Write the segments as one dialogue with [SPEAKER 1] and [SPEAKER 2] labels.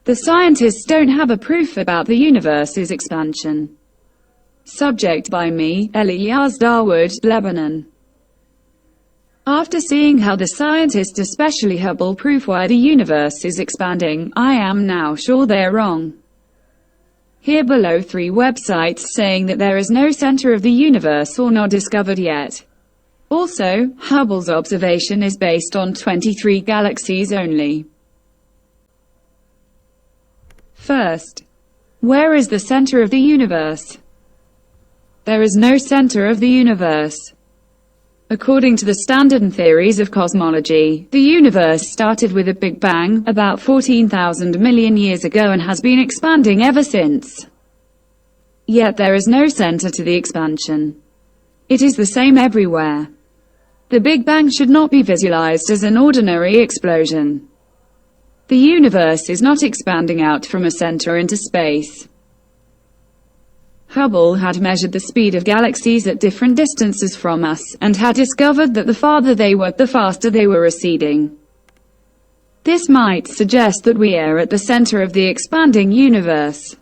[SPEAKER 1] The scientists don't have a proof about the universe's expansion. Subject by me, Ellie Yazdarwood, Lebanon. After seeing how the scientists, especially Hubble, prove why the universe is expanding, I am now sure they're wrong. Here below 3 websites saying that there is no center of the universe or not discovered yet. Also, Hubble's observation is based on 23 galaxies only. First, where is the center of the universe? There is no center of the universe. According to the standard theories of cosmology, the universe started with a Big Bang, about 14,000 million years ago, and has been expanding ever since. Yet there is no center to the expansion. It is the same everywhere. The Big Bang should not be visualized as an ordinary explosion. The universe is not expanding out from a center into space. Hubble had measured the speed of galaxies at different distances from us, and had discovered that the farther they were, the faster they were receding. This might suggest that we are at the center of the expanding universe.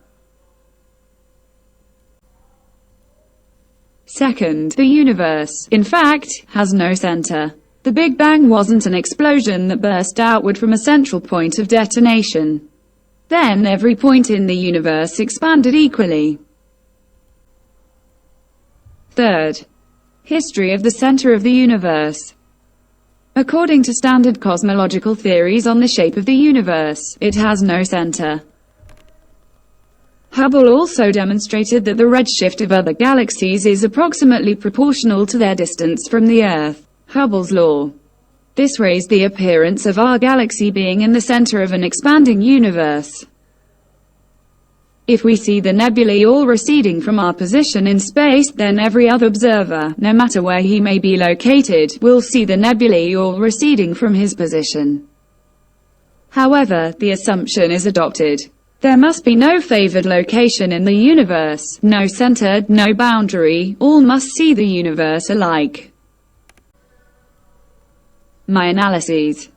[SPEAKER 1] Second, the universe, in fact, has no center. The Big Bang wasn't an explosion that burst outward from a central point of detonation. Then every point in the universe expanded equally. Third, history of the center of the universe. According to standard cosmological theories on the shape of the universe, it has no center. Hubble also demonstrated that the redshift of other galaxies is approximately proportional to their distance from the Earth, Hubble's law. This raised the appearance of our galaxy being in the center of an expanding universe. If we see the nebulae all receding from our position in space, then every other observer, no matter where he may be located, will see the nebulae all receding from his position. However, the assumption is adopted. There must be no favored location in the universe, no center, no boundary, all must see the universe alike. My analyses.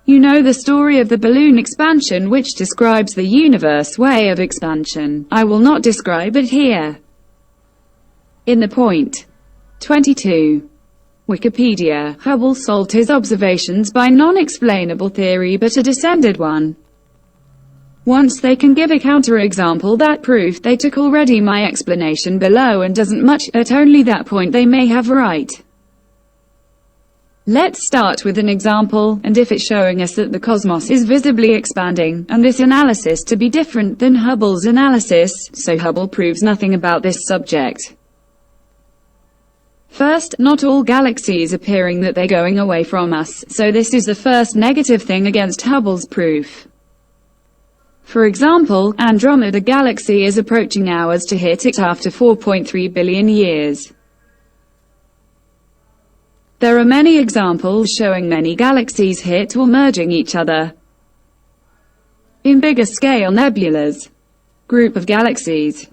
[SPEAKER 1] You know the story of the balloon expansion, which describes the universe way of expansion. I will not describe it here. In the point 22. Wikipedia, Hubble solved his observations by non-explainable theory but a descended one. Once they can give a counterexample that proof they took already, my explanation below and doesn't much, at only that point they may have right. Let's start with an example, and if it's showing us that the cosmos is visibly expanding, and this analysis to be different than Hubble's analysis, so Hubble proves nothing about this subject. First, not all galaxies appearing that they're going away from us, so this is the first negative thing against Hubble's proof. For example, Andromeda Galaxy is approaching ours to hit it after 4.3 billion years. There are many examples showing many galaxies hit or merging each other. In bigger scale nebulas, group of galaxies,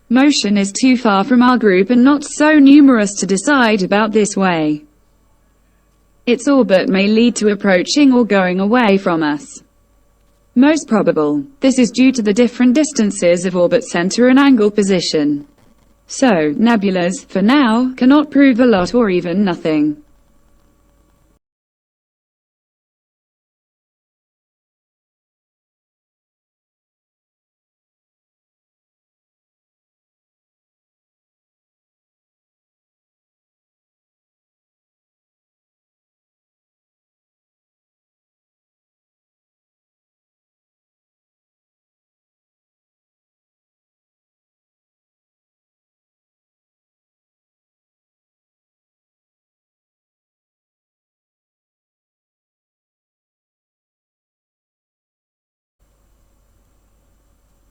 [SPEAKER 1] motion is too far from our group and not so numerous to decide about this way. Its orbit may lead to approaching or going away from us. Most probable, this is due to the different distances of orbit center and angle position. So, nebulas, for now, cannot prove a lot or even nothing.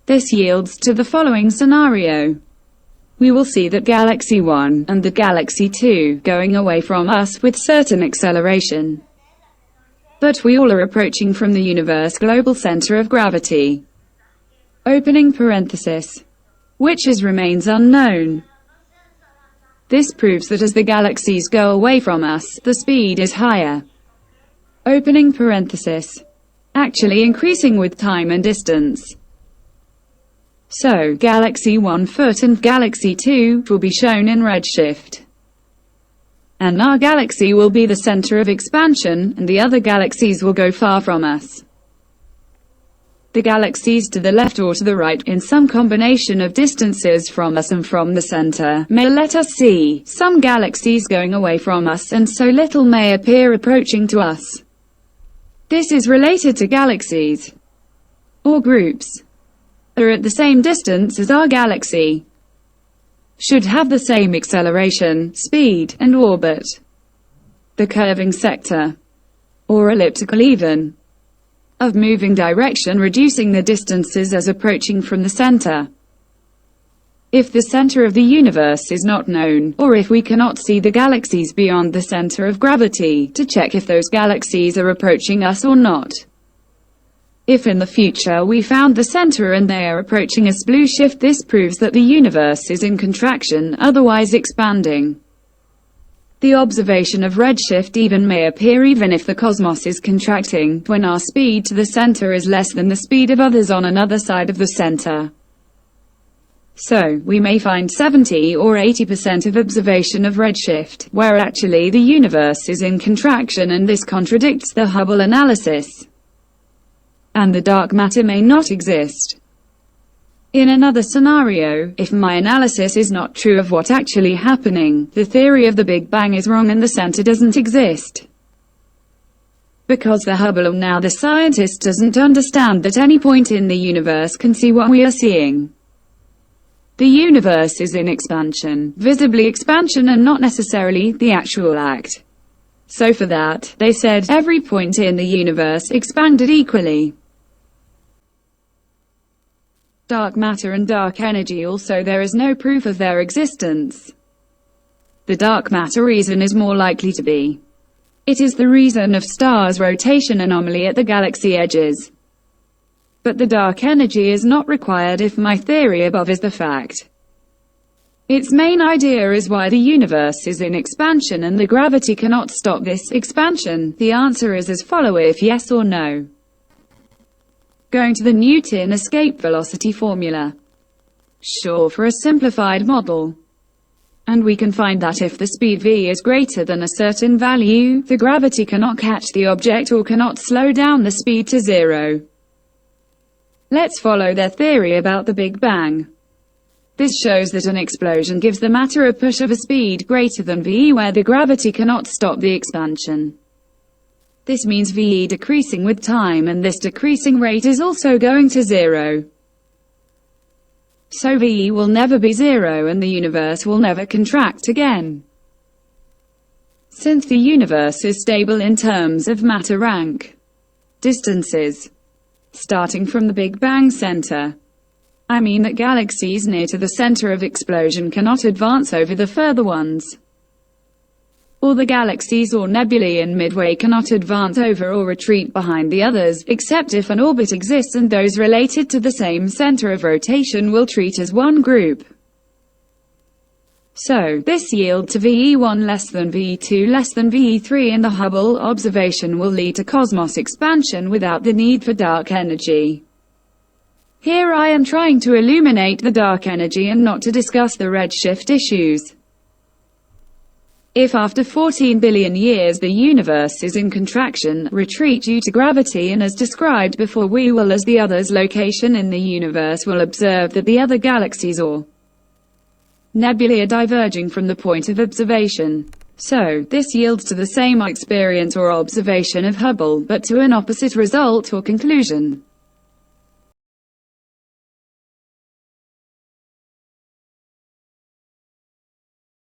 [SPEAKER 1] This yields to the following scenario. We will see that Galaxy 1 and the Galaxy 2 going away from us with certain acceleration. But we all are approaching from the universe global center of gravity. Opening parenthesis. Which remains unknown. This proves that as the galaxies go away from us, the speed is higher. Opening parenthesis. actually increasing with time and distance. So, galaxy 1 foot and galaxy 2 will be shown in redshift. And our galaxy will be the center of expansion, and the other galaxies will go far from us. The galaxies to the left or to the right, in some combination of distances from us and from the center, may let us see some galaxies going away from us, and so little may appear approaching to us. This is related to galaxies, or groups, that are at the same distance as our galaxy, should have the same acceleration, speed, and orbit. The curving sector, or elliptical even, of moving direction, reducing the distances as approaching from the center. If the center of the universe is not known, or if we cannot see the galaxies beyond the center of gravity, to check if those galaxies are approaching us or not. If in the future we found the center and they are approaching us, blue shift, this proves that the universe is in contraction, otherwise expanding. The observation of redshift even may appear even if the cosmos is contracting, when our speed to the center is less than the speed of others on another side of the center. So, we may find 70 or 80% of observation of redshift, where actually the universe is in contraction, and this contradicts the Hubble analysis. And the dark matter may not exist. In another scenario, if my analysis is not true of what actually happening, the theory of the Big Bang is wrong and the center doesn't exist. Because the Hubble, or now the scientist, doesn't understand that any point in the universe can see what we are seeing. The universe is in expansion, visibly expansion, and not necessarily the actual act. So for that, they said, every point in the universe expanded equally. Dark matter and dark energy also, there is no proof of their existence. The dark matter reason is more likely to be. It is the reason of stars' rotation anomaly at the galaxy edges. But the dark energy is not required if my theory above is the fact. Its main idea is why the universe is in expansion and the gravity cannot stop this expansion. The answer is as follows: if yes or no. Going to the Newton escape velocity formula. Sure, for a simplified model. And we can find that if the speed v is greater than a certain value, the gravity cannot catch the object or cannot slow down the speed to zero. Let's follow their theory about the Big Bang. This shows that an explosion gives the matter a push of a speed greater than v, where the gravity cannot stop the expansion. This means v decreasing with time, and this decreasing rate is also going to zero. So v will never be zero and the universe will never contract again. Since the universe is stable in terms of matter rank, distances, starting from the Big Bang center, I mean that galaxies near to the center of explosion cannot advance over the further ones. Or the galaxies or nebulae in midway cannot advance over or retreat behind the others, except if an orbit exists and those related to the same center of rotation will treat as one group. So, this yield to VE1 less than VE2 less than VE3 in the Hubble observation will lead to cosmos expansion without the need for dark energy. Here I am trying to illuminate the dark energy and not to discuss the redshift issues. If after 14 billion years the universe is in contraction, retreat due to gravity, and as described before, we will, as the others' location in the universe, will observe that the other galaxies or nebulae are diverging from the point of observation. So, this yields to the same experience or observation of Hubble, but to an opposite result or conclusion.